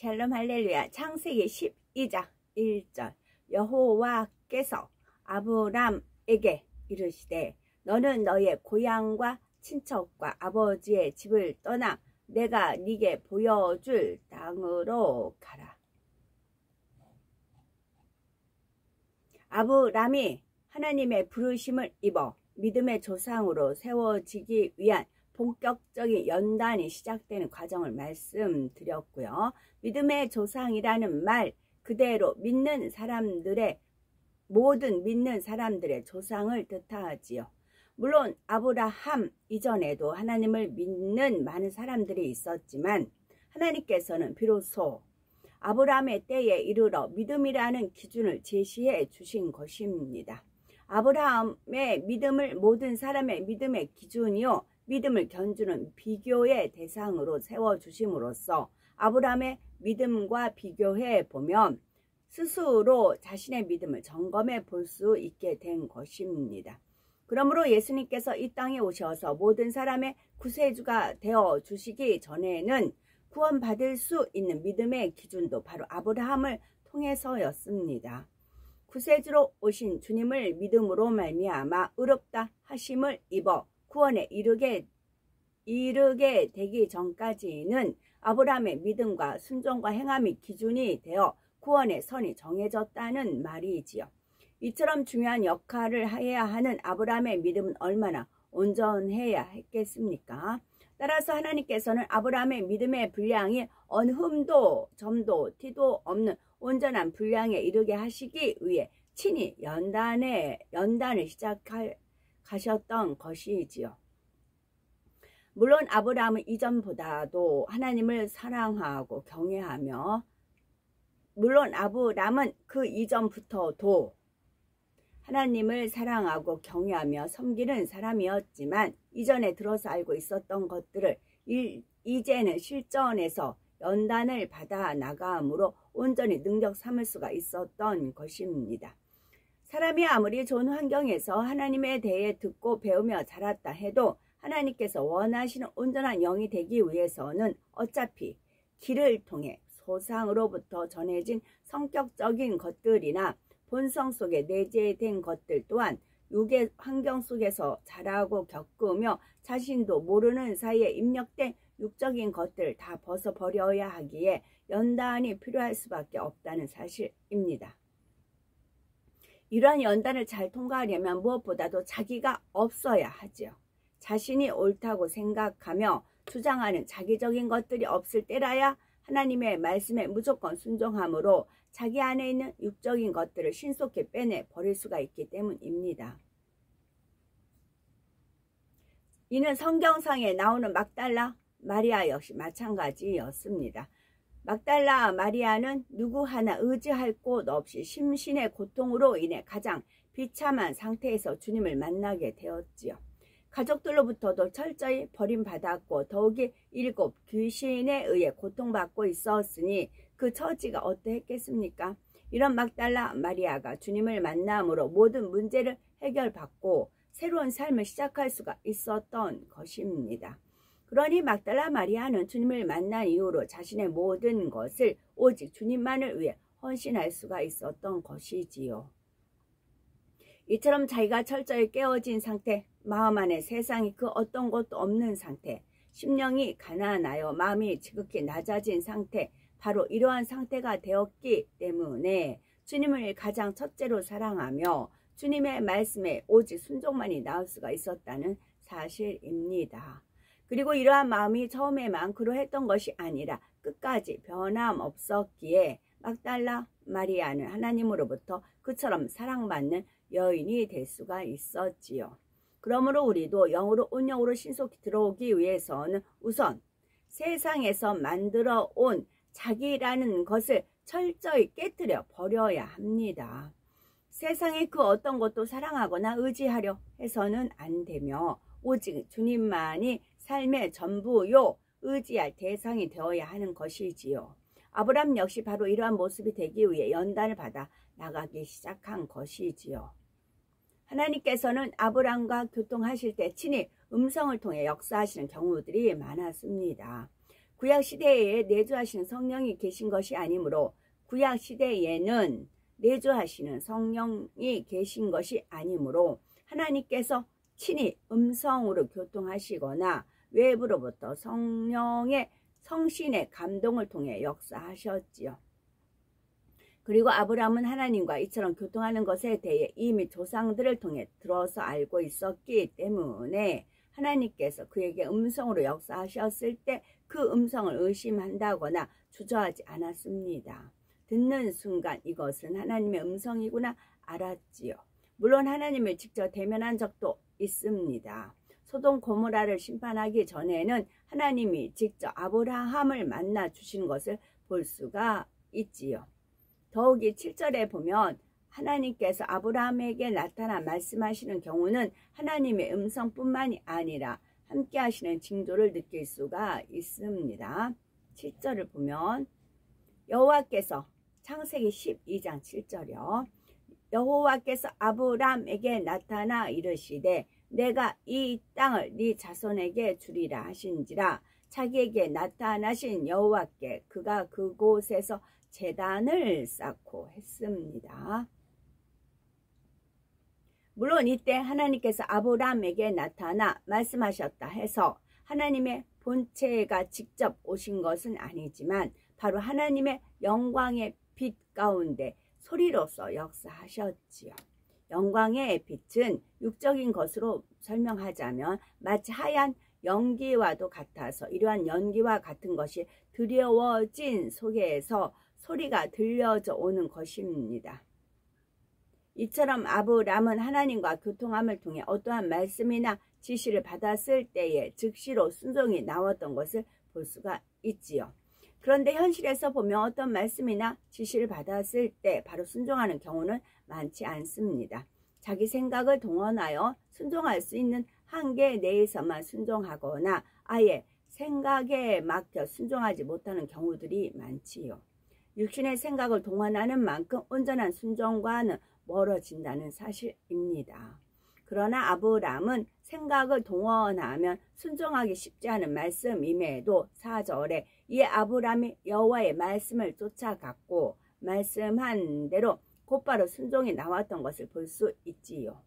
샬롬 할렐루야. 창세기 12장 1절. 여호와께서 아브람에게 이르시되 너는 너의 고향과 친척과 아버지의 집을 떠나 내가 네게 보여줄 땅으로 가라. 아브람이 하나님의 부르심을 입어 믿음의 조상으로 세워지기 위한 본격적인 연단이 시작되는 과정을 말씀드렸고요. 믿음의 조상이라는 말 그대로 모든 믿는 사람들의 조상을 뜻하지요. 물론 아브라함 이전에도 하나님을 믿는 많은 사람들이 있었지만 하나님께서는 비로소 아브라함의 때에 이르러 믿음이라는 기준을 제시해 주신 것입니다. 아브라함의 믿음을 모든 사람의 믿음의 기준이요 믿음을 견주는 비교의 대상으로 세워주심으로써 아브라함의 믿음과 비교해 보면 스스로 자신의 믿음을 점검해 볼 수 있게 된 것입니다. 그러므로 예수님께서 이 땅에 오셔서 모든 사람의 구세주가 되어 주시기 전에는 구원받을 수 있는 믿음의 기준도 바로 아브라함을 통해서였습니다. 구세주로 오신 주님을 믿음으로 말미암아 의롭다 하심을 입어 구원에 이르게 되기 전까지는 아브라함의 믿음과 순종과 행함이 기준이 되어 구원의 선이 정해졌다는 말이지요. 이처럼 중요한 역할을 해야 하는 아브라함의 믿음은 얼마나 온전해야 했겠습니까? 따라서 하나님께서는 아브라함의 믿음의 분량이 어느 흠도 점도 티도 없는 온전한 분량에 이르게 하시기 위해 친히 연단을 시작하셨던 것이지요. 물론 아브라함은 이전보다도 하나님을 사랑하고 경외하며 물론 아브라함은 그 이전부터도 하나님을 사랑하고 경외하며 섬기는 사람이었지만 이전에 들어서 알고 있었던 것들을 이제는 실전에서 연단을 받아 나감으로 온전히 능력 삼을 수가 있었던 것입니다. 사람이 아무리 좋은 환경에서 하나님에 대해 듣고 배우며 자랐다 해도 하나님께서 원하시는 온전한 영이 되기 위해서는 어차피 길을 통해 조상으로부터 전해진 성격적인 것들이나 본성 속에 내재된 것들 또한 육의 환경 속에서 자라고 겪으며 자신도 모르는 사이에 입력된 육적인 것들을 다 벗어버려야 하기에 연단이 필요할 수밖에 없다는 사실입니다. 이러한 연단을 잘 통과하려면 무엇보다도 자기가 없어야 하지요. 자신이 옳다고 생각하며 주장하는 자기적인 것들이 없을 때라야 하나님의 말씀에 무조건 순종함으로 자기 안에 있는 육적인 것들을 신속히 빼내 버릴 수가 있기 때문입니다. 이는 성경상에 나오는 막달라 마리아 역시 마찬가지였습니다. 막달라 마리아는 누구 하나 의지할 곳 없이 심신의 고통으로 인해 가장 비참한 상태에서 주님을 만나게 되었지요. 가족들로부터도 철저히 버림받았고 더욱이 7 귀신에 의해 고통받고 있었으니 그 처지가 어떠했겠습니까? 이런 막달라 마리아가 주님을 만남으로 모든 문제를 해결받고 새로운 삶을 시작할 수가 있었던 것입니다. 그러니 막달라 마리아는 주님을 만난 이후로 자신의 모든 것을 오직 주님만을 위해 헌신할 수가 있었던 것이지요. 이처럼 자기가 철저히 깨어진 상태, 마음 안에 세상이 그 어떤 것도 없는 상태, 심령이 가난하여 마음이 지극히 낮아진 상태, 바로 이러한 상태가 되었기 때문에 주님을 가장 첫째로 사랑하며 주님의 말씀에 오직 순종만이 나올 수가 있었다는 사실입니다. 그리고 이러한 마음이 처음에만 그러했던 것이 아니라 끝까지 변함없었기에 막달라 마리아는 하나님으로부터 그처럼 사랑받는 여인이 될 수가 있었지요. 그러므로 우리도 영으로 온 영으로 신속히 들어오기 위해서는 우선 세상에서 만들어 온 자기라는 것을 철저히 깨뜨려 버려야 합니다. 세상의 그 어떤 것도 사랑하거나 의지하려 해서는 안 되며 오직 주님만이 삶의 전부요 의지할 대상이 되어야 하는 것이지요. 아브람 역시 바로 이러한 모습이 되기 위해 연단을 받아 나가기 시작한 것이지요. 하나님께서는 아브람과 교통하실 때 친히 음성을 통해 역사하시는 경우들이 많았습니다. 구약시대에 내주하시는 성령이 계신 것이 아니므로 구약시대에는 내주하시는 성령이 계신 것이 아니므로 하나님께서 친히 음성으로 교통하시거나 외부로부터 성령의 성신의 감동을 통해 역사하셨지요. 그리고 아브라함은 하나님과 이처럼 교통하는 것에 대해 이미 조상들을 통해 들어서 알고 있었기 때문에 하나님께서 그에게 음성으로 역사하셨을 때 그 음성을 의심한다거나 주저하지 않았습니다. 듣는 순간 이것은 하나님의 음성이구나 알았지요. 물론 하나님을 직접 대면한 적도 있습니다. 소돔 고모라를 심판하기 전에는 하나님이 직접 아브라함을 만나 주시는 것을 볼 수가 있지요. 더욱이 7절에 보면 하나님께서 아브라함에게 나타나 말씀하시는 경우는 하나님의 음성뿐만이 아니라 함께 하시는 징조를 느낄 수가 있습니다. 7절을 보면 여호와께서 창세기 12장 7절이요. 여호와께서 아브라함에게 나타나 이르시되 내가 이 땅을 네 자손에게 주리라 하신지라. 자기에게 나타나신 여호와께 그가 그곳에서 제단을 쌓고 했습니다. 물론 이때 하나님께서 아브라함에게 나타나 말씀하셨다 해서 하나님의 본체가 직접 오신 것은 아니지만 바로 하나님의 영광의 빛 가운데 소리로서 역사하셨지요. 영광의 빛은 육적인 것으로 설명하자면 마치 하얀 연기와도 같아서 이러한 연기와 같은 것이 두려워진 속에서 소리가 들려져 오는 것입니다. 이처럼 아브람은 하나님과 교통함을 통해 어떠한 말씀이나 지시를 받았을 때에 즉시로 순종이 나왔던 것을 볼 수가 있지요. 그런데 현실에서 보면 어떤 말씀이나 지시를 받았을 때 바로 순종하는 경우는 많지 않습니다. 자기 생각을 동원하여 순종할 수 있는 한계 내에서만 순종하거나 아예 생각에 맡겨 순종하지 못하는 경우들이 많지요. 육신의 생각을 동원하는 만큼 온전한 순종과는 멀어진다는 사실입니다. 그러나 아브람은 생각을 동원하면 순종하기 쉽지 않은 말씀임에도 4절에 이에 아브람이 여호와의 말씀을 쫓아갔고 말씀한 대로 곧바로 순종이 나왔던 것을 볼 수 있지요.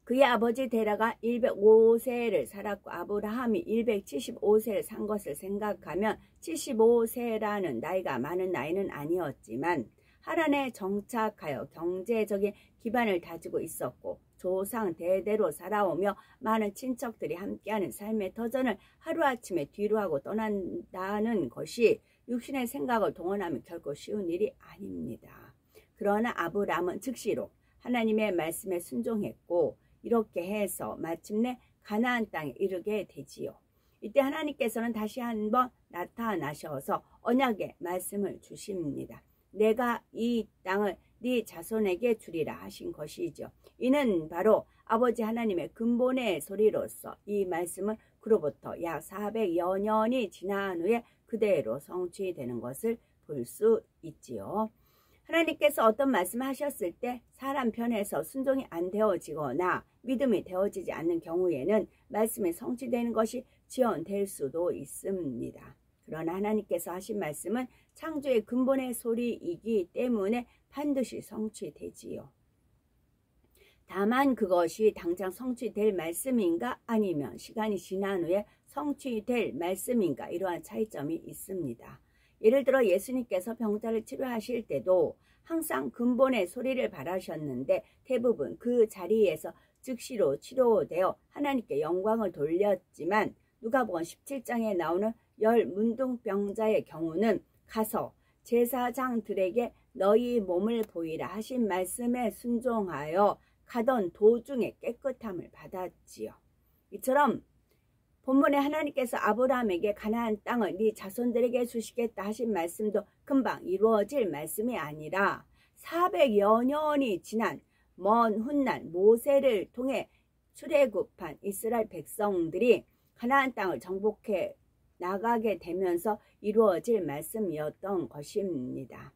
그의 아버지 데라가 105세를 살았고 아브라함이 175세를 산 것을 생각하면 75세라는 나이가 많은 나이는 아니었지만 하란에 정착하여 경제적인 기반을 다지고 있었고 조상 대대로 살아오며 많은 친척들이 함께하는 삶의 터전을 하루아침에 뒤로하고 떠난다는 것이 육신의 생각을 동원하면 결코 쉬운 일이 아닙니다. 그러나 아브람은 즉시로 하나님의 말씀에 순종했고 이렇게 해서 마침내 가나안 땅에 이르게 되지요. 이때 하나님께서는 다시 한번 나타나셔서 언약의 말씀을 주십니다. 내가 이 땅을 네 자손에게 주리라 하신 것이죠. 이는 바로 아버지 하나님의 근본의 소리로서 이 말씀은 그로부터 약 400여 년이 지난 후에 그대로 성취되는 것을 볼 수 있지요. 하나님께서 어떤 말씀을 하셨을 때 사람 편에서 순종이 안 되어지거나 믿음이 되어지지 않는 경우에는 말씀이 성취되는 것이 지연될 수도 있습니다. 그러나 하나님께서 하신 말씀은 창조의 근본의 소리이기 때문에 반드시 성취되지요. 다만 그것이 당장 성취될 말씀인가 아니면 시간이 지난 후에 성취될 말씀인가 이러한 차이점이 있습니다. 예를 들어 예수님께서 병자를 치료하실 때도 항상 근본의 소리를 바라셨는데 대부분 그 자리에서 즉시로 치료되어 하나님께 영광을 돌렸지만 누가복음 17장에 나오는 10 문둥병자의 경우는 가서 제사장들에게 너희 몸을 보이라 하신 말씀에 순종하여 가던 도중에 깨끗함을 받았지요. 이처럼 본문에 하나님께서 아브라함에게 가나안 땅을 네 자손들에게 주시겠다 하신 말씀도 금방 이루어질 말씀이 아니라 400여 년이 지난 먼 훗날 모세를 통해 출애굽한 이스라엘 백성들이 가나안 땅을 정복해 나가게 되면서 이루어질 말씀이었던 것입니다.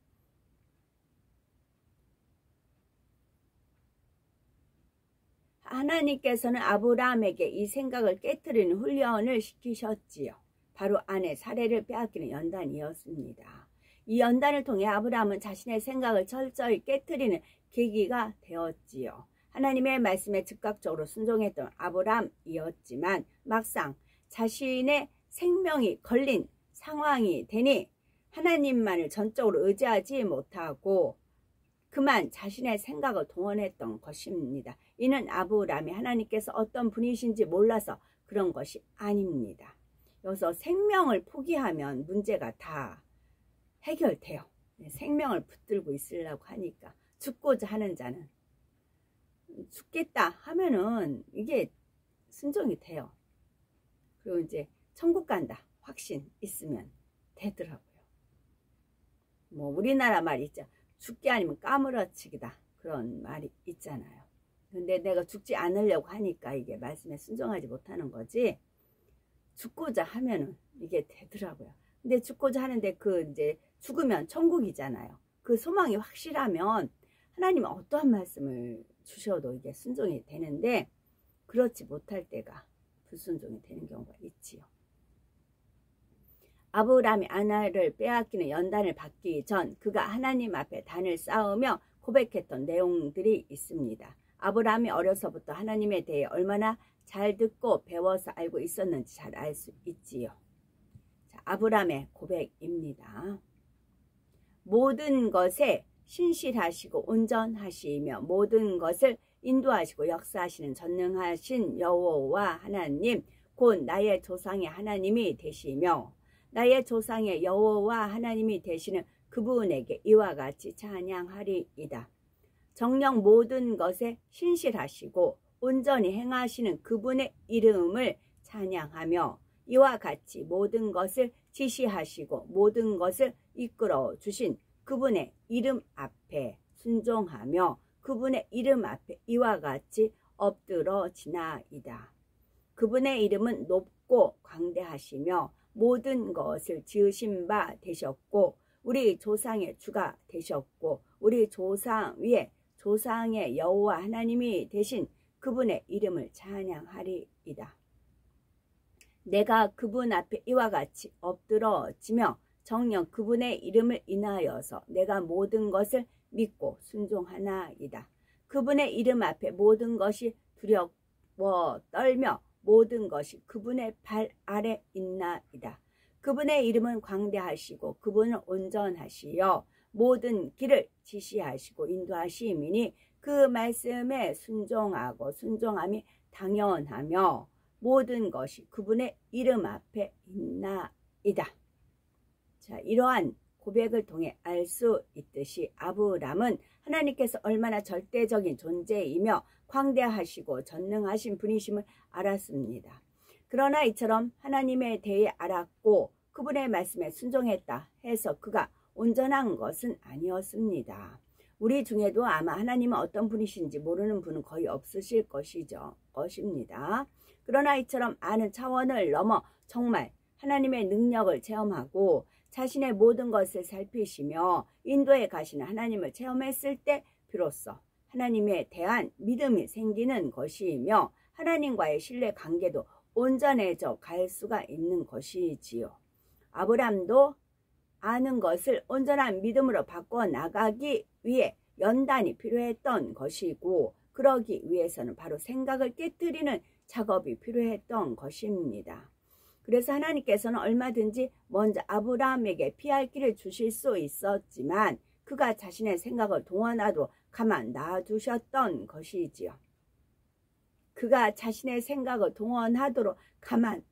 하나님께서는 아브라함에게 이 생각을 깨트리는 훈련을 시키셨지요. 바로 아내 사례를 빼앗기는 연단이었습니다. 이 연단을 통해 아브라함은 자신의 생각을 철저히 깨트리는 계기가 되었지요. 하나님의 말씀에 즉각적으로 순종했던 아브라함이었지만 막상 자신의 생명이 걸린 상황이 되니 하나님만을 전적으로 의지하지 못하고 그만 자신의 생각을 동원했던 것입니다. 이는 아브라함이 하나님께서 어떤 분이신지 몰라서 그런 것이 아닙니다. 여기서 생명을 포기하면 문제가 다 해결돼요. 생명을 붙들고 있으려고 하니까 죽고자 하는 자는 죽겠다 하면은 이게 순종이 돼요. 그리고 이제 천국 간다 확신 있으면 되더라고요. 뭐 우리나라 말 있죠. 죽기 아니면 까무러치기다 그런 말이 있잖아요. 근데 내가 죽지 않으려고 하니까 이게 말씀에 순종하지 못하는 거지. 죽고자 하면은 이게 되더라고요. 근데 죽고자 하는데 그 이제 죽으면 천국이잖아요. 그 소망이 확실하면 하나님은 어떠한 말씀을 주셔도 이게 순종이 되는데 그렇지 못할 때가 불순종이 되는 경우가 있지요. 아브라함이 아내를 빼앗기는 연단을 받기 전 그가 하나님 앞에 단을 쌓으며 고백했던 내용들이 있습니다. 아브라함이 어려서부터 하나님에 대해 얼마나 잘 듣고 배워서 알고 있었는지 잘 알 수 있지요. 자, 아브라함의 고백입니다. 모든 것에 신실하시고 온전하시며 모든 것을 인도하시고 역사하시는 전능하신 여호와 하나님 곧 나의 조상의 하나님이 되시며 나의 조상의 여호와 하나님이 되시는 그분에게 이와 같이 찬양하리이다. 정녕 모든 것에 신실하시고 온전히 행하시는 그분의 이름을 찬양하며 이와 같이 모든 것을 지시하시고 모든 것을 이끌어 주신 그분의 이름 앞에 순종하며 그분의 이름 앞에 이와 같이 엎드러지나이다. 그분의 이름은 높고 광대하시며 모든 것을 지으신 바 되셨고 우리 조상의 주가 되셨고 우리 조상 위에 조상의 여호와 하나님이 되신 그분의 이름을 찬양하리이다. 내가 그분 앞에 이와 같이 엎드러지며 정녕 그분의 이름을 인하여서 내가 모든 것을 믿고 순종하나이다. 그분의 이름 앞에 모든 것이 두려워 떨며 모든 것이 그분의 발 아래 있나이다. 그분의 이름은 광대하시고 그분은 온전하시여 모든 길을 지시하시고 인도하시미니 그 말씀에 순종하고 순종함이 당연하며 모든 것이 그분의 이름 앞에 있나이다. 자, 이러한 고백을 통해 알 수 있듯이 아브람은 하나님께서 얼마나 절대적인 존재이며 광대하시고 전능하신 분이심을 알았습니다. 그러나 이처럼 하나님에 대해 알았고 그분의 말씀에 순종했다 해서 그가 온전한 것은 아니었습니다. 우리 중에도 아마 하나님은 어떤 분이신지 모르는 분은 거의 없으실 것입니다. 그러나 이처럼 아는 차원을 넘어 정말 하나님의 능력을 체험하고 자신의 모든 것을 살피시며 인도에 가시는 하나님을 체험했을 때 비로소 하나님에 대한 믿음이 생기는 것이며 하나님과의 신뢰 관계도 온전해져 갈 수가 있는 것이지요. 아브람도 아는 것을 온전한 믿음으로 바꿔 나가기 위해 연단이 필요했던 것이고 그러기 위해서는 바로 생각을 깨뜨리는 작업이 필요했던 것입니다. 그래서 하나님께서는 얼마든지 먼저 아브라함에게 피할 길을 주실 수 있었지만 그가 자신의 생각을 동원하도록 가만 놔두셨던 것이지요. 그가 자신의 생각을 동원하도록 가만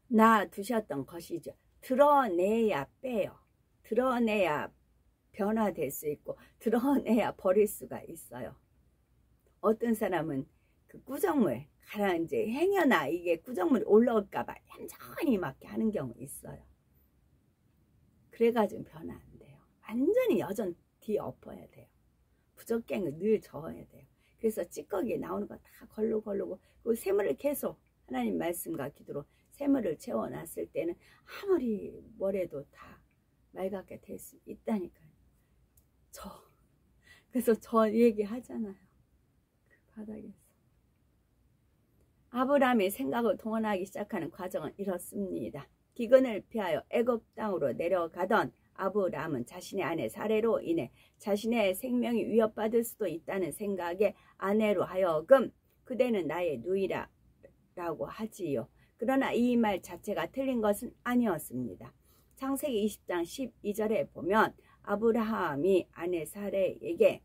놔두셨던 것이죠. 드러내야 빼요. 드러내야 변화될 수 있고 드러내야 버릴 수가 있어요. 어떤 사람은 그 꾸정물 가라앉아 행여나 이게 꾸정물이 올라올까봐 얌전히 막 하는 경우 있어요. 그래가지고 변화 안 돼요. 완전히 여전 뒤엎어야 돼요. 부적갱을 늘 저어야 돼요. 그래서 찌꺼기 나오는 거 다 걸르고 그 샘물을 계속 하나님 말씀과 기도로 샘물을 채워놨을 때는 아무리 뭐래도 다 맑게 될 수 있다니까요. 그래서 저 얘기하잖아요. 그 바닥에서 아브라함이 생각을 동원하기 시작하는 과정은 이렇습니다. 기근을 피하여 애굽 땅으로 내려가던 아브라함은 자신의 아내 사레로 인해 자신의 생명이 위협받을 수도 있다는 생각에 아내로 하여금 그대는 나의 누이라 라고 하지요. 그러나 이 말 자체가 틀린 것은 아니었습니다. 창세기 20장 12절에 보면 아브라함이 아내 사레에게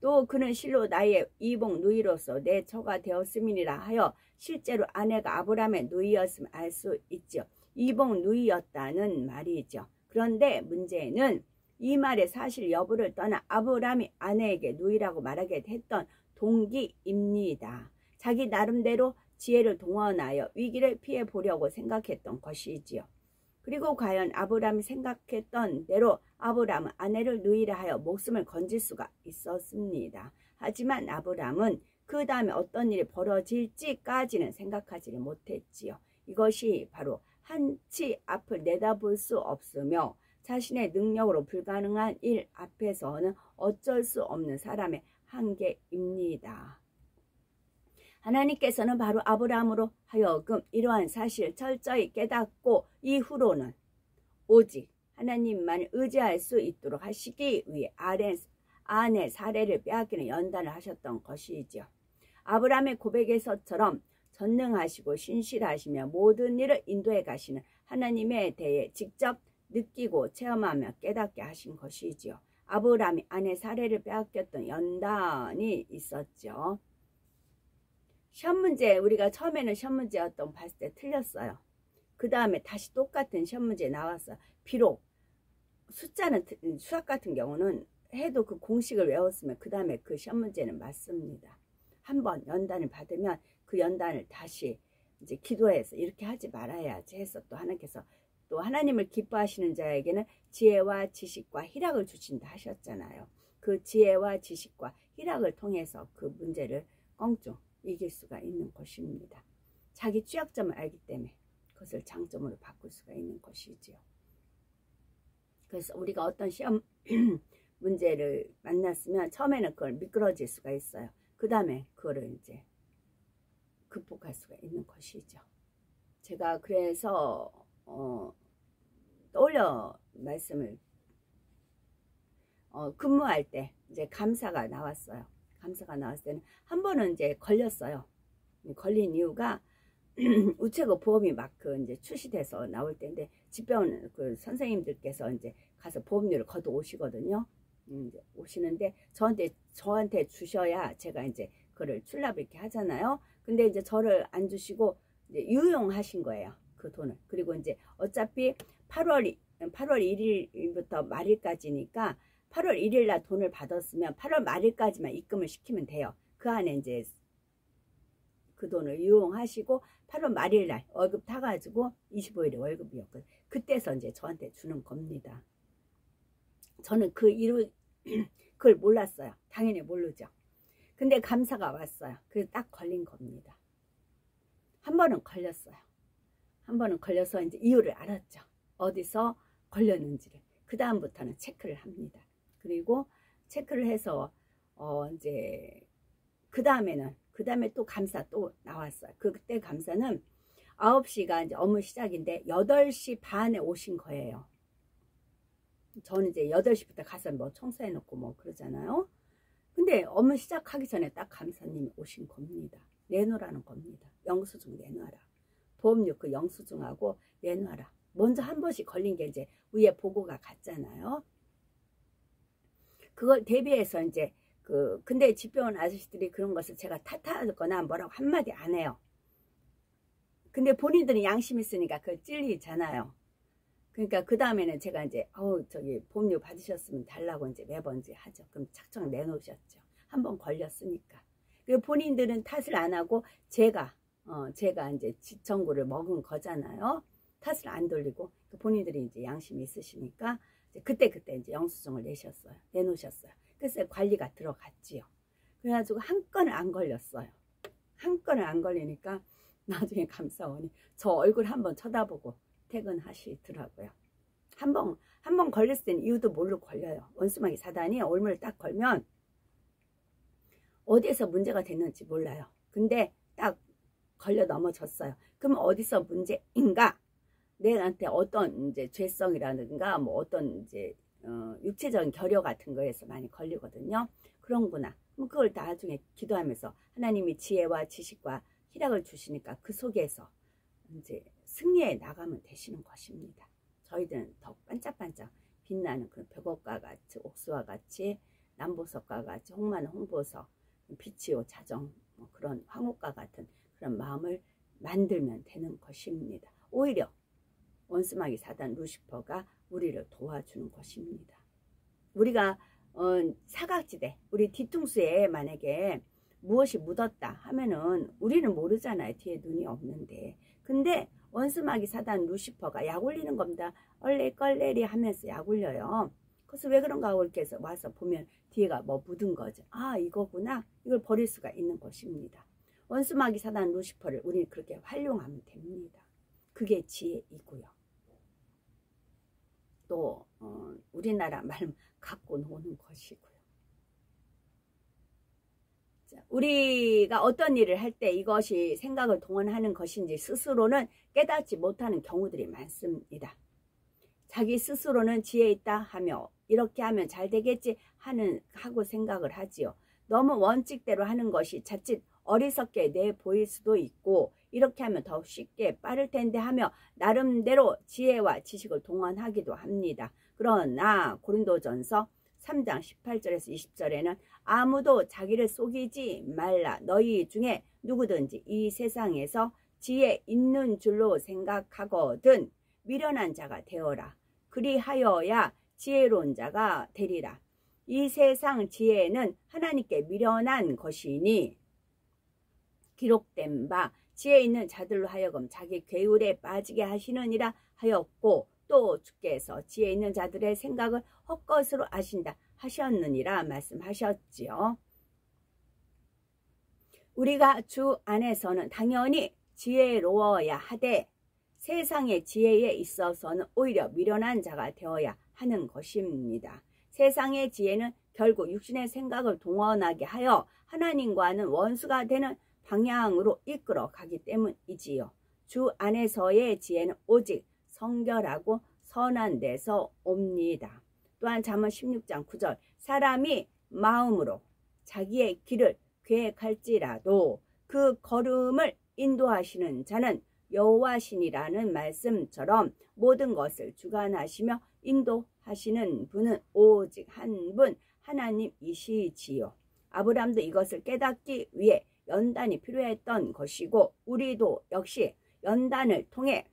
또 그는 실로 나의 이복 누이로서 내 처가 되었음이니라 하여 실제로 아내가 아브라함의 누이였음을 알 수 있죠. 이복 누이였다는 말이죠. 그런데 문제는 이 말의 사실 여부를 떠나 아브라함이 아내에게 누이라고 말하게 했던 동기입니다. 자기 나름대로 지혜를 동원하여 위기를 피해 보려고 생각했던 것이지요. 그리고 과연 아브라함이 생각했던 대로 아브라함은 아내를 누이라 하여 목숨을 건질 수가 있었습니다. 하지만 아브라함은 그 다음에 어떤 일이 벌어질지까지는 생각하지를 못했지요. 이것이 바로 한치 앞을 내다볼 수 없으며 자신의 능력으로 불가능한 일 앞에서는 어쩔 수 없는 사람의 한계입니다. 하나님께서는 바로 아브라함으로 하여금 이러한 사실을 철저히 깨닫고 이후로는 오직 하나님만 의지할 수 있도록 하시기 위해 아내 사레를 빼앗기는 연단을 하셨던 것이지요. 아브라함의 고백에서처럼 전능하시고 신실하시며 모든 일을 인도해 가시는 하나님에 대해 직접 느끼고 체험하며 깨닫게 하신 것이지요. 아브라함이 아내 사레를 빼앗겼던 연단이 있었죠. 시험 문제, 우리가 처음에는 시험 문제였던 봤을 때 틀렸어요. 그 다음에 다시 똑같은 시험 문제 나왔어요. 비록 숫자는 수학 같은 경우는 해도 그 공식을 외웠으면 그 다음에 그 시험 문제는 맞습니다. 한번 연단을 받으면 그 연단을 다시 이제 기도해서 이렇게 하지 말아야지 해서 또 하나님께서 또 하나님을 기뻐하시는 자에게는 지혜와 지식과 희락을 주신다 하셨잖아요. 그 지혜와 지식과 희락을 통해서 그 문제를 껑충 이길 수가 있는 것입니다. 자기 취약점을 알기 때문에 그것을 장점으로 바꿀 수가 있는 것이지요. 그래서 우리가 어떤 시험 문제를 만났으면 처음에는 그걸 미끄러질 수가 있어요. 그 다음에 그거를 이제 극복할 수가 있는 것이죠. 제가 그래서 떠올려 말씀을 근무할 때 이제 감사가 나왔어요. 감사가 나왔을 때는 한 번은 이제 걸렸어요. 걸린 이유가 우체국 보험이 막 이제 출시돼서 나올 때인데 집배원 그 선생님들께서 이제 가서 보험료를 걷어 오시거든요. 이제 오시는데 저한테 주셔야 제가 이제 그를 출납 이렇게 하잖아요. 근데 이제 저를 안 주시고 이제 유용하신 거예요. 그 돈을. 그리고 이제 어차피 8월 1일부터 말일까지니까 8월 1일 날 돈을 받았으면 8월 말일까지만 입금을 시키면 돼요. 그 안에 이제 그 돈을 유용하시고 8월 말일 날 월급 타가지고 25일에 월급이었거든요. 그때서 이제 저한테 주는 겁니다. 저는 그걸 몰랐어요. 당연히 모르죠. 근데 감사가 왔어요. 그래서 딱 걸린 겁니다. 한 번은 걸렸어요. 한 번은 걸려서 이제 이유를 알았죠. 어디서 걸렸는지를. 그 다음부터는 체크를 합니다. 그리고 체크를 해서 이제 그 다음에 또 감사 또 나왔어요. 그때 감사는 9시가 이제 업무 시작인데 8시 반에 오신 거예요. 저는 이제 8시부터 가서 뭐 청소해 놓고 뭐 그러잖아요. 근데 업무 시작하기 전에 딱 감사님이 오신 겁니다. 내놓으라는 겁니다. 영수증 내놔라. 보험료 그 영수증하고 내놔라. 먼저 한 번씩 걸린 게 이제 위에 보고가 갔잖아요. 그걸 대비해서 이제 근데 집배원 아저씨들이 그런 것을 제가 탓하거나 뭐라고 한마디 안 해요. 근데 본인들은 양심 있으니까 그걸 찔리잖아요. 그러니까 그 다음에는 제가 이제 저기 보험료 받으셨으면 달라고 이제 매번 이제 하죠. 그럼 착착 내놓으셨죠. 한번 걸렸으니까. 그리고 본인들은 탓을 안 하고 제가 이제 지청구를 먹은 거잖아요. 탓을 안 돌리고 본인들이 이제 양심이 있으시니까 그때 이제 영수증을 내놓으셨어요. 그래서 관리가 들어갔지요. 그래가지고 한 건을 안 걸렸어요. 한 건을 안 걸리니까 나중에 감사원이 저 얼굴 한번 쳐다보고 퇴근하시더라고요. 한 번 걸렸을 때는 이유도 모르고 걸려요. 원수마귀 사단이 올무를 딱 걸면 어디에서 문제가 됐는지 몰라요. 근데 딱 걸려 넘어졌어요. 그럼 어디서 문제인가? 내한테 어떤 이제 죄성이라든가 뭐 어떤 이제 육체적인 결여 같은 거에서 많이 걸리거든요. 그런구나. 그럼 그걸 나중에 기도하면서 하나님이 지혜와 지식과 희락을 주시니까 그 속에서 이제 승리에 나가면 되시는 것입니다. 저희들은 더 반짝반짝 빛나는 그런 벽옥과 같이, 옥수와 같이, 남보석과 같이, 홍마는 홍보석, 빛이요 자정, 뭐 그런 황옥과 같은 그런 마음을 만들면 되는 것입니다. 오히려 원수마귀 사단 루시퍼가 우리를 도와주는 것입니다. 우리가 사각지대, 우리 뒤통수에 만약에 무엇이 묻었다 하면은 우리는 모르잖아요. 뒤에 눈이 없는데. 근데 원수마귀 사단 루시퍼가 약 올리는 겁니다. 얼레껄레리 하면서 약 올려요. 그래서 왜 그런가 하고 이렇게 해서 와서 보면 뒤에가 뭐 묻은 거죠. 아, 이거구나. 이걸 버릴 수가 있는 것입니다. 원수마귀 사단 루시퍼를 우리는 그렇게 활용하면 됩니다. 그게 지혜이고요. 또 우리나라 말 갖고 노는 것이고요. 자, 우리가 어떤 일을 할 때 이것이 생각을 동원하는 것인지 스스로는 깨닫지 못하는 경우들이 많습니다. 자기 스스로는 지혜 있다 하며 이렇게 하면 잘 되겠지 하고 생각을 하지요. 너무 원칙대로 하는 것이 자칫 어리석게 내 보일 수도 있고 이렇게 하면 더 쉽게 빠를 텐데 하며 나름대로 지혜와 지식을 동원하기도 합니다. 그러나 고린도전서 3장 18절에서 20절에는 아무도 자기를 속이지 말라. 너희 중에 누구든지 이 세상에서 지혜 있는 줄로 생각하거든 미련한 자가 되어라. 그리하여야 지혜로운 자가 되리라. 이 세상 지혜는 하나님께 미련한 것이니 기록된 바 지혜 있는 자들로 하여금 자기 괴울에 빠지게 하시느니라 하였고 또 주께서 지혜 있는 자들의 생각을 헛것으로 아신다 하셨느니라 말씀하셨지요. 우리가 주 안에서는 당연히 지혜로워야 하되 세상의 지혜에 있어서는 오히려 미련한 자가 되어야 하는 것입니다. 세상의 지혜는 결국 육신의 생각을 동원하게 하여 하나님과는 원수가 되는 방향으로 이끌어 가기 때문이지요. 주 안에서의 지혜는 오직 성결하고 선한 데서 옵니다. 또한 잠언 16장 9절 사람이 마음으로 자기의 길을 계획할지라도 그 걸음을 인도하시는 자는 여호와시니라는 말씀처럼 모든 것을 주관하시며 인도하시는 분은 오직 한 분 하나님이시지요. 아브라함도 이것을 깨닫기 위해 연단이 필요했던 것이고 우리도 역시 연단을 통해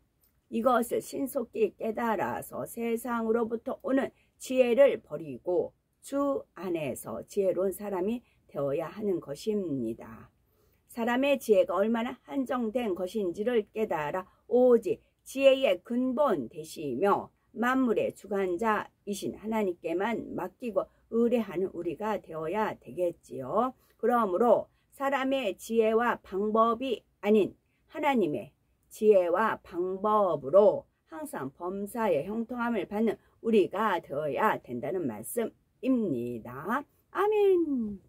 이것을 신속히 깨달아서 세상으로부터 오는 지혜를 버리고 주 안에서 지혜로운 사람이 되어야 하는 것입니다. 사람의 지혜가 얼마나 한정된 것인지를 깨달아 오직 지혜의 근본 되시며 만물의 주관자이신 하나님께만 맡기고 의뢰하는 우리가 되어야 되겠지요. 그러므로 사람의 지혜와 방법이 아닌 하나님의 지혜와 방법으로 항상 범사의 형통함을 받는 우리가 되어야 된다는 말씀입니다. 아멘.